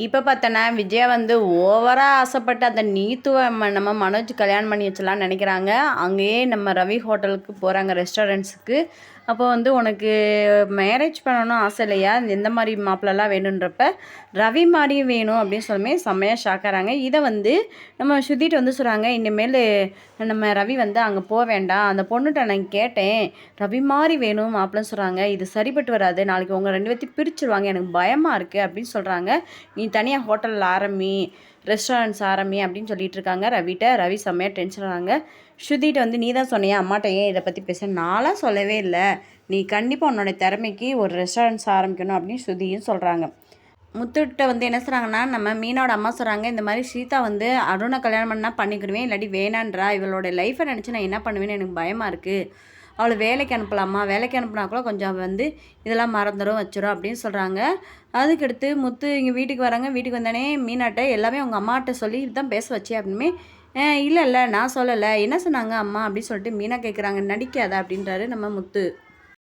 இப்போ பார்த்தோன்னா, விஜயா வந்து ஓவரா ஆசைப்பட்டு அந்த நீத்துவ நம்ம மனோஜ் கல்யாணம் பண்ணி வச்சலான்னு நினைக்கிறாங்க. அங்கேயே நம்ம ரவி ஹோட்டலுக்கு போகிறாங்க, ரெஸ்டாரண்ட்ஸுக்கு. அப்போ வந்து உனக்கு மேரேஜ் பண்ணணும்னு ஆசை இல்லையா? எந்த மாதிரி மாப்பிள்ளலாம் வேணுன்றப்ப, ரவி மாதிரியும் வேணும் அப்படின்னு சொல்லுமே செம்மையாக ஷாக்காகிறாங்க. இதை வந்து நம்ம ஸ்ருதிட்டு வந்து சொல்கிறாங்க, இனிமேல் நம்ம ரவி வந்து அங்கே போக வேண்டாம். அந்த பொண்ணுகிட்ட நான் கேட்டேன், ரவி மாதிரி வேணும் மாப்பிள்ளன்னு சொல்கிறாங்க. இது சரிப்பட்டு வராது. நாளைக்கு உங்கள் 2 பேர்த்தையும் பிரிச்சுருவாங்க. எனக்கு பயமாக இருக்குது அப்படின்னு சொல்கிறாங்க. நீ தனியாக ஹோட்டலில் ஆரம்பி, ரெஸ்டாரண்ட்ஸ் ஆரம்பி அப்படின்னு சொல்லிட்டு இருக்காங்க ரவிட்ட. ரவி செம்மையாக டென்ஷன் ஆனாங்க. ஸ்ருதிட்ட வந்து நீ தான் சொன்னியா அம்மாட்ட ஏன் இதை பற்றி பேச? நான்லாம் சொல்லவே இல்லை. நீ கண்டிப்பாக உன்னோட திறமைக்கு ஒரு ரெஸ்டாரண்ட்ஸ் ஆரம்பிக்கணும் அப்படின்னு ஸ்ருதியும் சொல்கிறாங்க. முத்துகிட்ட வந்து என்ன சொல்கிறாங்கன்னா, நம்ம மீனோட அம்மா சொல்கிறாங்க, இந்த மாதிரி சீதா வந்து அருணை கல்யாணம் பண்ணால் பண்ணிக்கிடுவேன், இல்லாட்டி வேணான்றா. இவளோட லைஃப்பை நினச்சி நான் என்ன பண்ணுவேன்னு எனக்கு பயமாக இருக்குது. அவளை வேலைக்கு அனுப்பலாமா? வேலைக்கு அனுப்புனா கூட கொஞ்சம் வந்து இதெல்லாம் மறந்துடும் வச்சிடும் அப்படின்னு சொல்கிறாங்க. அதுக்கடுத்து முத்து இங்கே வீட்டுக்கு வராங்க. வீட்டுக்கு வந்தோடனே மீனாட்ட எல்லாமே அவங்க அம்மாட்ட சொல்லி தான் பேச வச்சே அப்படின்னுமே, இல்லை இல்லை நான் சொல்லலை, என்ன சொன்னாங்க அம்மா அப்படின்னு சொல்லிட்டு மீனா கேட்குறாங்க. நடிக்காத அப்படின்றாரு நம்ம முத்து.